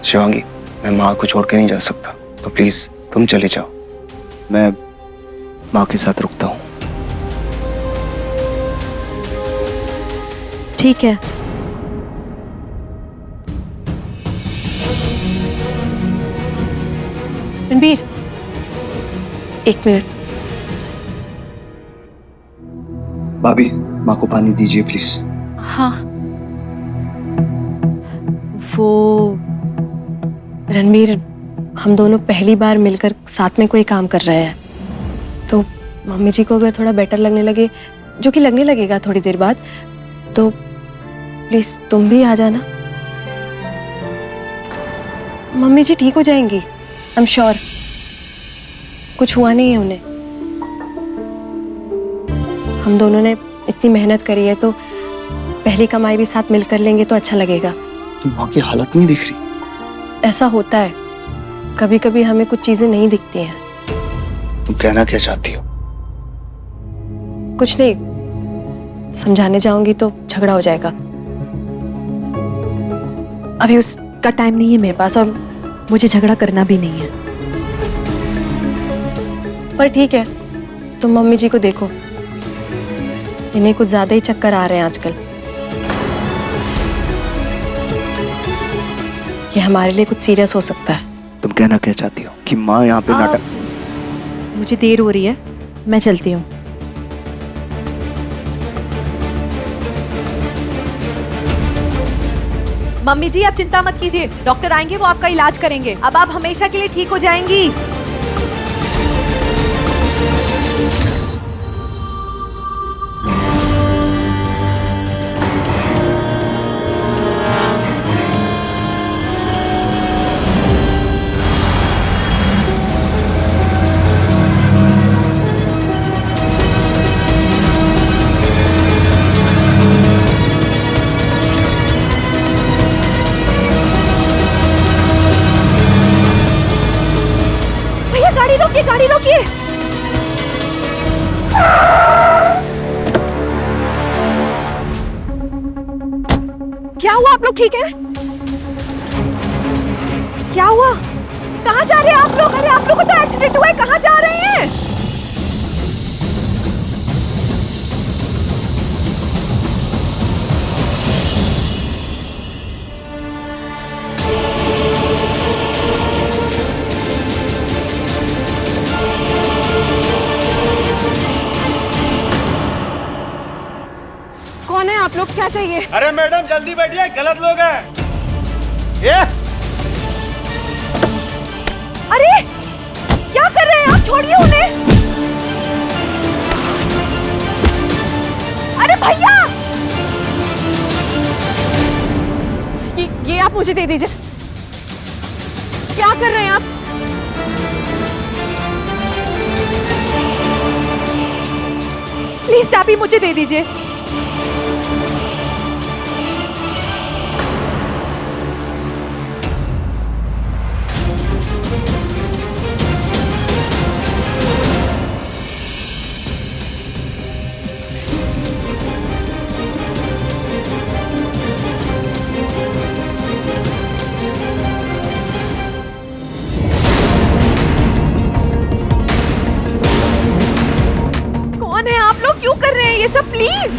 शिवांगी, मैं माँ को छोड़ के नहीं जा सकता, तो प्लीज तुम चले जाओ। मैं माँ के साथ रुकता हूँ। ठीक है। रणबीर, एक मिनट। भाभी, माँ को पानी दीजिए प्लीज। हाँ, वो रणबीर, हम दोनों पहली बार मिलकर साथ में कोई काम कर रहे हैं, तो मम्मी जी को अगर थोड़ा बेटर लगने लगे, जो कि लगने लगेगा थोड़ी देर बाद, तो प्लीज तुम भी आ जाना। मम्मी जी ठीक हो जाएंगी, आई एम श्योर। कुछ हुआ नहीं है उन्हें। हम दोनों ने इतनी मेहनत करी है, तो पहली कमाई भी साथ मिलकर लेंगे तो अच्छा लगेगा। तुम माँ की हालत नहीं दिख रही? ऐसा होता है, कभी कभी हमें कुछ चीजें नहीं दिखती हैं। तुम कहना क्या चाहती हो? कुछ नहीं, समझाने जाऊंगी तो झगड़ा हो जाएगा। अभी उसका टाइम नहीं है मेरे पास, और मुझे झगड़ा करना भी नहीं है। पर ठीक है, तुम मम्मी जी को देखो, इन्हें कुछ ज्यादा ही चक्कर आ रहे हैं आजकल। ये हमारे लिए कुछ सीरियस हो सकता है। तुम कहना क्या चाहती हो कि माँ यहाँ पे नाटक? मुझे देर हो रही है, मैं चलती हूँ। मम्मी जी आप चिंता मत कीजिए, डॉक्टर आएंगे, वो आपका इलाज करेंगे। अब आप हमेशा के लिए ठीक हो जाएंगी। भैया गाड़ी रोकिए, गाड़ी रोकिए। क्या हुआ, आप लोग ठीक हैं? क्या हुआ? कहाँ जा रहे हैं आप लोग? अरे आप लोगों को तो एक्सीडेंट हुआ है, कहाँ जा रहे हैं? कौन है आप लोग, क्या चाहिए? अरे मैडम जल्दी बैठिए, गलत लोग हैं। ये अरे क्या कर रहे हैं आप? छोड़िए उन्हें। अरे भैया, ये आप मुझे दे दीजिए। क्या कर रहे हैं आप? प्लीज चाबी मुझे दे दीजिए। कौन है आप लोग? क्यों कर रहे हैं ये सब? प्लीज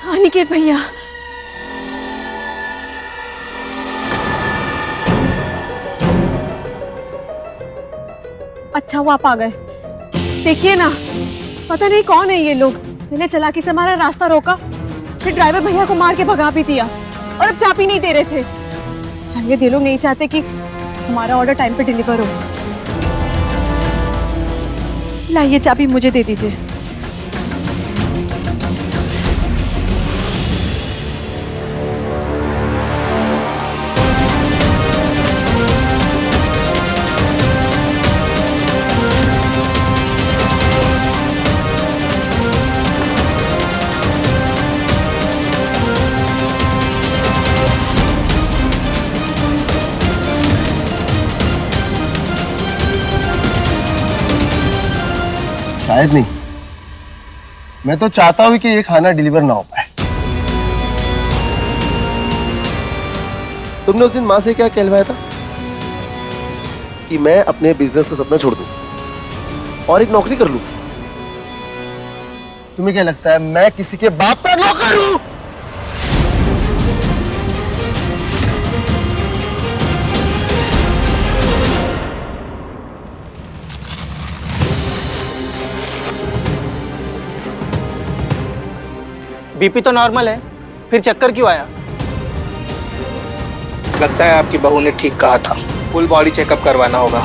अनिकेत भैया, अच्छा वो आप आ गए। देखिए ना, पता नहीं कौन है ये लोग। मैंने चालाकी से हमारा रास्ता रोका, फिर ड्राइवर भैया को मार के भगा भी दिया, और अब चाबी नहीं दे रहे थे। शायद ये लोग नहीं चाहते कि हमारा ऑर्डर टाइम पे डिलीवर हो। लाइए चाबी मुझे दे दीजिए। शायद नहीं, मैं तो चाहता हूं कि ये खाना डिलीवर ना हो पाए। तुमने उस दिन मां से क्या कहलवाया था कि मैं अपने बिजनेस का सपना छोड़ दूं और एक नौकरी कर लूं? तुम्हें क्या लगता है मैं किसी के बाप का नौकर हूं? बीपी तो नॉर्मल है, फिर चक्कर क्यों आया? लगता है आपकी बहू ने ठीक कहा था, फुल बॉडी चेकअप करवाना होगा।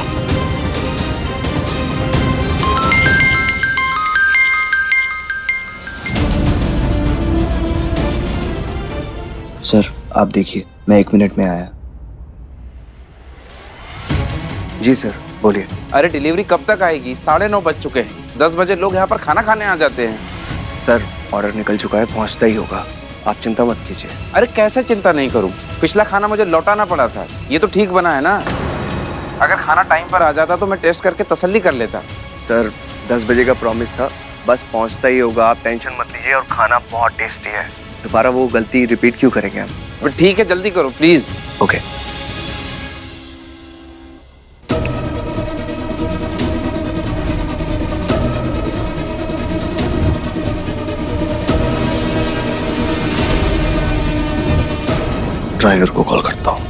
सर आप देखिए, मैं 1 मिनट में आया। जी सर बोलिए। अरे डिलीवरी कब तक आएगी? 9:30 बज चुके हैं। 10 बजे लोग यहाँ पर खाना खाने आ जाते हैं। सर ऑर्डर निकल चुका है, पहुंचता ही होगा, आप चिंता मत कीजिए। अरे कैसे चिंता नहीं करूँ? पिछला खाना मुझे लौटाना पड़ा था, ये तो ठीक बना है ना। अगर खाना टाइम पर आ जाता तो मैं टेस्ट करके तसल्ली कर लेता। सर 10 बजे का प्रॉमिस था, बस पहुंचता ही होगा, आप टेंशन मत लीजिए। और खाना बहुत टेस्टी है, दोबारा वो गलती रिपीट क्यों करेंगे हम? बट ठीक है, जल्दी करो प्लीज। ओके। ड्राइवर को कॉल करता हूँ।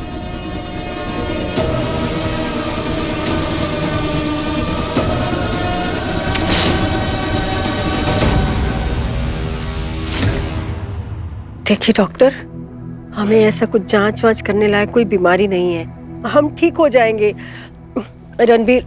देखिए डॉक्टर, हमें ऐसा कुछ जांच वांच करने लायक कोई बीमारी नहीं है, हम ठीक हो जाएंगे। रणबीर,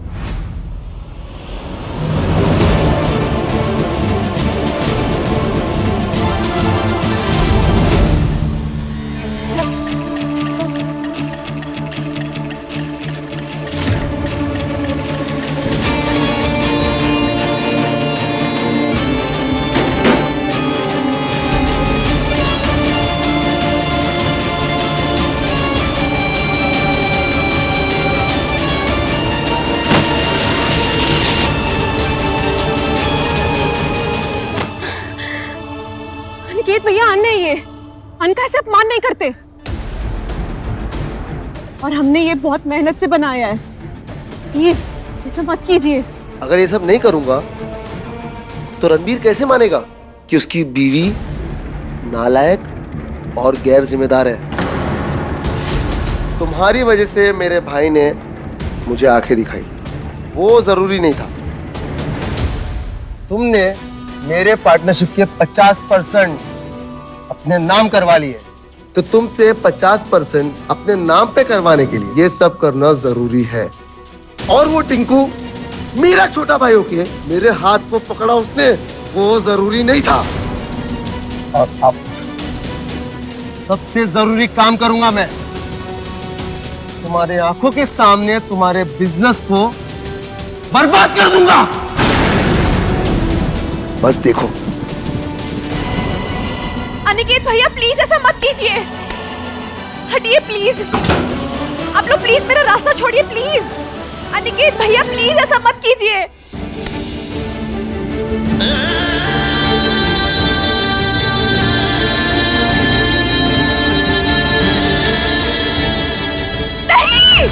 अनिकेत भैया, अन्य ये अन का ऐसे अपमान नहीं करते, और हमने ये बहुत मेहनत से बनाया है, प्लीज ऐसा मत कीजिए। अगर ये सब नहीं करूंगा तो रणबीर कैसे मानेगा कि उसकी बीवी नालायक और गैर जिम्मेदार है? तुम्हारी वजह से मेरे भाई ने मुझे आंखें दिखाई, वो जरूरी नहीं था। तुमने मेरे पार्टनरशिप के 50% अपने नाम करवा लिए, तो तुमसे 50% अपने नाम पे करवाने के लिए ये सब करना जरूरी है। और वो टिंकू मेरा छोटा भाई होके मेरे हाथ को पकड़ा उसने, वो जरूरी नहीं था। और अब सबसे जरूरी काम करूंगा मैं, तुम्हारे आंखों के सामने तुम्हारे बिजनेस को बर्बाद कर दूंगा। बस देखो। अनिकेत भैया प्लीज ऐसा मत कीजिए, हटिए प्लीज। आप लोग प्लीज मेरा रास्ता छोड़िए प्लीज। अनिकेत भैया प्लीज ऐसा मत कीजिए। नहीं,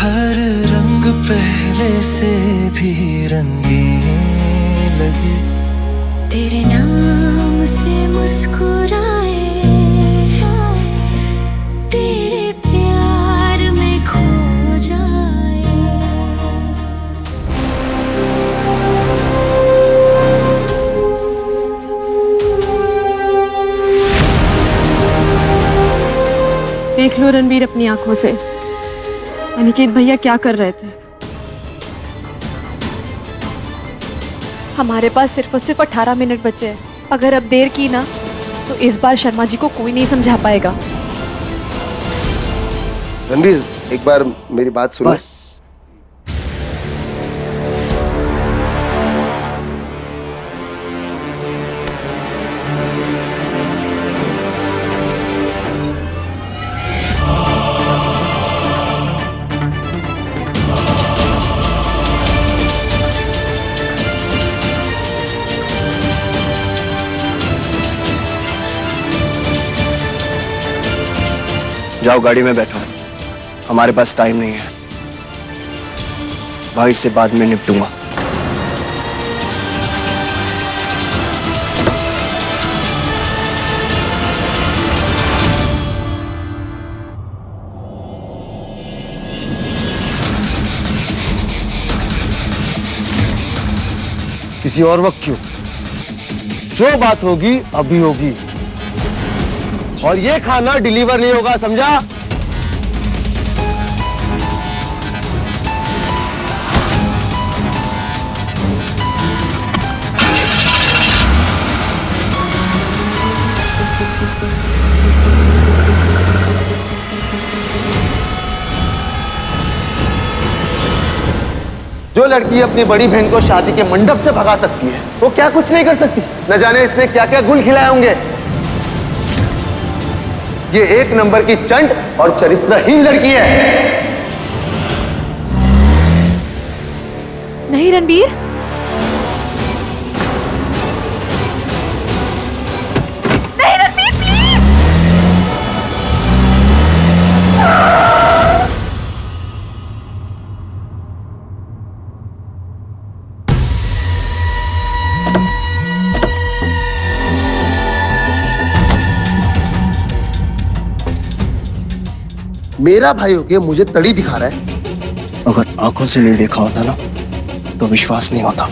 हर रंग पहले से भी रंगीन लगे। तेरे नाम से मुस्कुराए, तेरे प्यार में खो जाए। देख लो रणबीर अपनी आंखों से अनिकेत भैया क्या कर रहे थे। हमारे पास सिर्फ और सिर्फ 18 मिनट बचे हैं। अगर अब देर की ना तो इस बार शर्मा जी को कोई नहीं समझा पाएगा। रणबीर एक बार मेरी बात सुनो। बस जाओ गाड़ी में बैठो, हमारे पास टाइम नहीं है। भाई से बाद में निपटूंगा। किसी और वक्त क्यों? जो बात होगी अभी होगी, और ये खाना डिलीवर नहीं होगा, समझा? जो लड़की अपनी बड़ी बहन को शादी के मंडप से भगा सकती है, वो क्या कुछ नहीं कर सकती? न जाने इसने क्या क्या गुल खिलाए होंगे। ये एक नंबर की चंड और चरित्रहीन लड़की है। नहीं रणबीर, नहीं रणबीर प्लीज। मेरा भाई होके मुझे तड़ी दिखा रहा है। अगर आंखों से नहीं देखा होता ना तो विश्वास नहीं होता,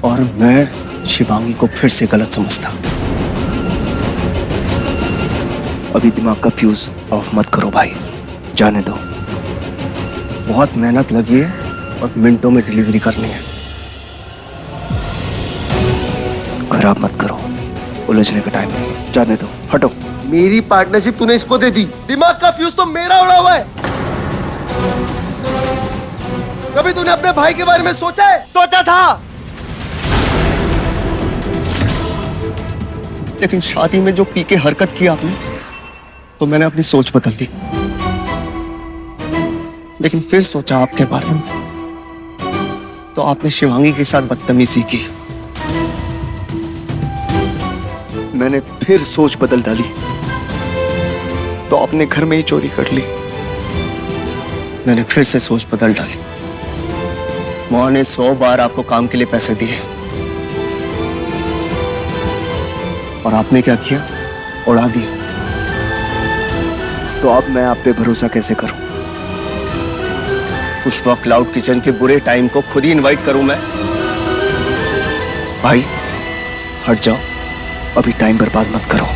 और मैं शिवांगी को फिर से गलत समझता। अभी दिमाग का फ्यूज ऑफ मत करो भाई, जाने दो। बहुत मेहनत लगी है और मिनटों में डिलीवरी करनी है। खराब मत करो, उलझने का टाइम नहीं, जाने दो, हटो। मेरी पार्टनरशिप तूने इसको दे दी, दिमाग का फ्यूज तो मेरा उड़ा हुआ है। कभी तूने अपने भाई के बारे में सोचा है? सोचा था, लेकिन शादी में जो पी के हरकत की आपने, तो मैंने अपनी सोच बदल दी। लेकिन फिर सोचा आपके बारे में, तो आपने शिवांगी के साथ बदतमीजी की। मैंने फिर सोच बदल डाली, तो आपने घर में ही चोरी कर ली। मैंने फिर से सोच बदल डाली। माँ ने 100 बार आपको काम के लिए पैसे दिए, और आपने क्या किया? उड़ा दिया। तो अब मैं आप पे भरोसा कैसे करूं? पुष्पा क्लाउड किचन के बुरे टाइम को खुद ही इनवाइट करूं मैं? भाई हट जाओ, अभी टाइम बर्बाद मत करो।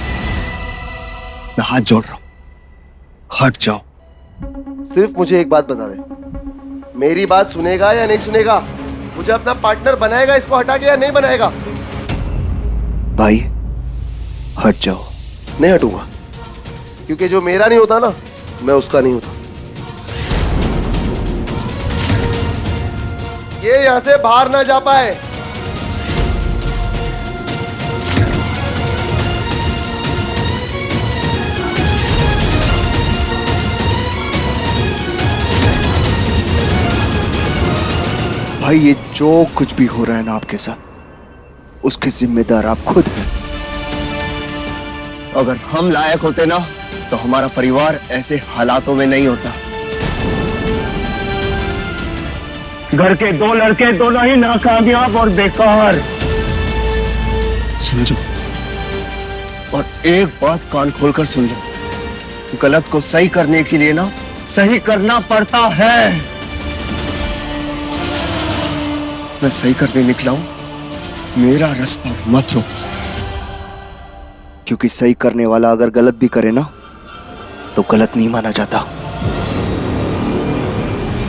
मैं हाथ जोड़ रहा हूं, हट जाओ। सिर्फ मुझे एक बात बता दे, मेरी बात सुनेगा या नहीं सुनेगा? मुझे अपना पार्टनर बनाएगा इसको हटा के या नहीं बनाएगा? भाई हट जाओ। नहीं हटूंगा, क्योंकि जो मेरा नहीं होता ना, मैं उसका नहीं होता। ये यहां से बाहर ना जा पाए। भाई ये जो कुछ भी हो रहा है ना आपके साथ, उसके जिम्मेदार आप खुद हैं। अगर हम लायक होते ना, तो हमारा परिवार ऐसे हालातों में नहीं होता। घर के 2 लड़के दोनों ही नाकामयाब और बेकार। समझो, और एक बात कान खोलकर सुन लो, गलत को सही करने के लिए ना सही करना पड़ता है। मैं सही करने निकला हूं, मेरा रास्ता मत रोको, क्योंकि सही करने वाला अगर गलत भी करे ना तो गलत नहीं माना जाता।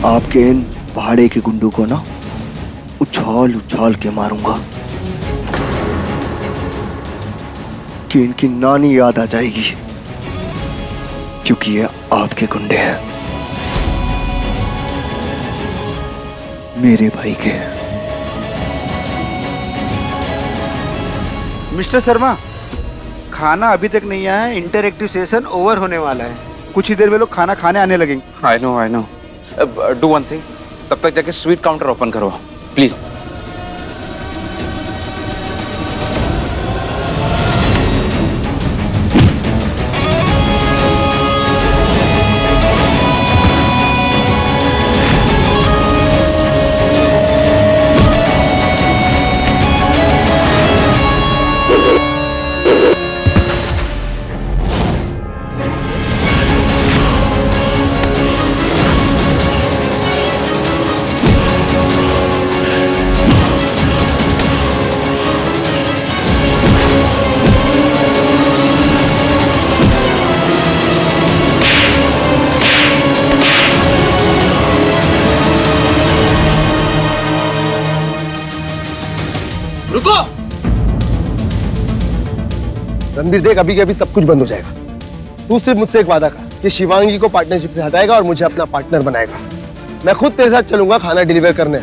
आपके इन पहाड़े के गुंडों को ना उछाल उछाल के मारूंगा कि इनकी नानी याद आ जाएगी, क्योंकि ये आपके गुंडे हैं, मेरे भाई के। मिस्टर शर्मा, खाना अभी तक नहीं आया है। इंटरएक्टिव सेशन ओवर होने वाला है, कुछ ही देर में लोग खाना खाने आने लगेंगे। I know. Do one thing, तब तक जाके स्वीट काउंटर ओपन करो प्लीज। रुको! रणबीर देख, अभी के अभी सब कुछ बंद हो जाएगा। तू सिर्फ मुझसे एक वादा कर कि शिवांगी को पार्टनरशिप से हटाएगा और मुझे अपना पार्टनर बनाएगा। मैं खुद तेरे साथ चलूंगा खाना डिलीवर करने।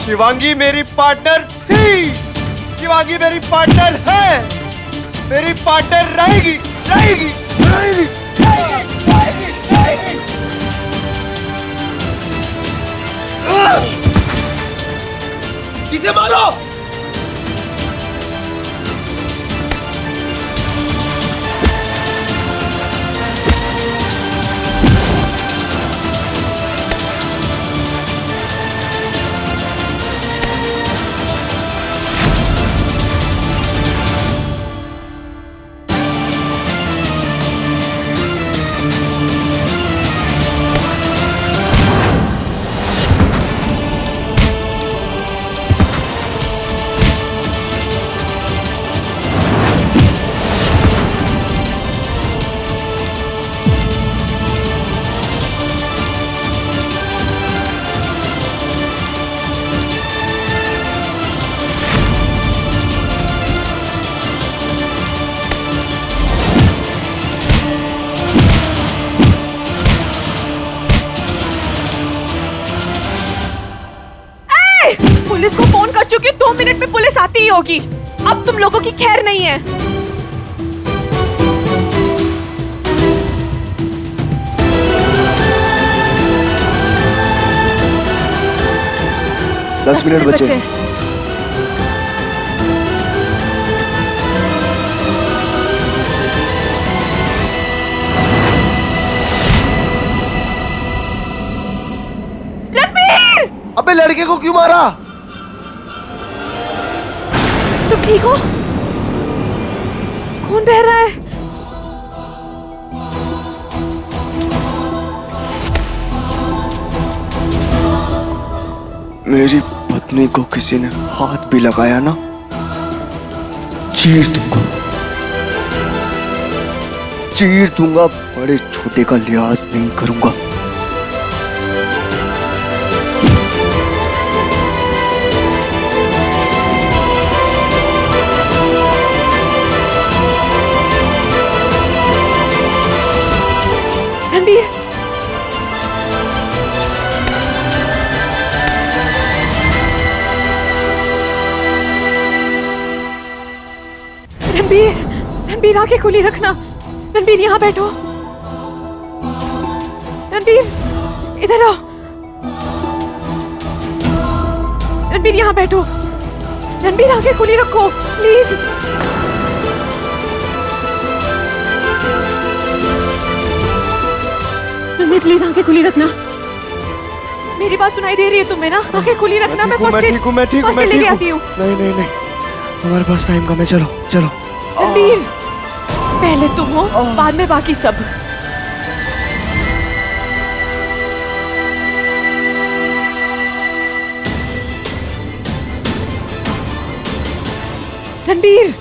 शिवांगी मेरी पार्टनर थी, शिवांगी मेरी पार्टनर है, मेरी पार्टनर रहेगी, रहेगी, रहेगी, रहेगी, रहेगी। किसे मारो? पुलिस को फोन कर चुकी हूँ, 2 मिनट में पुलिस आती ही होगी। अब तुम लोगों की खैर नहीं है। दस मिनट बचे। अबे लड़के को क्यों मारा? तुम ठीक हो? खून बह रहा है। मेरी पत्नी को किसी ने हाथ भी लगाया ना, चीर दूंगा, चीर दूंगा, बड़े छोटे का लिहाज नहीं करूंगा। रणबीर, रणबीर, रणबीर आंखें खुली रखना। रणबीर यहाँ बैठो। रणबीर इधर आओ। रणबीर यहाँ बैठो। रणबीर आंखें खुली रखो प्लीज। रणबीर प्लीज आंखें खुली रखना। मेरी बात सुनाई दे रही है तुम्हें ना? आंखें खुली रखना। मैं फर्स्ट एड लेके आती हूँ। नहीं नहीं नहीं, हमारे पास टाइम कम है, चलो चलो। रणबीर पहले तुम हो, बाद में बाकी सब। रणबीर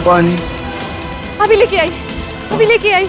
पानी अभी लेके आई, अभी लेके आई।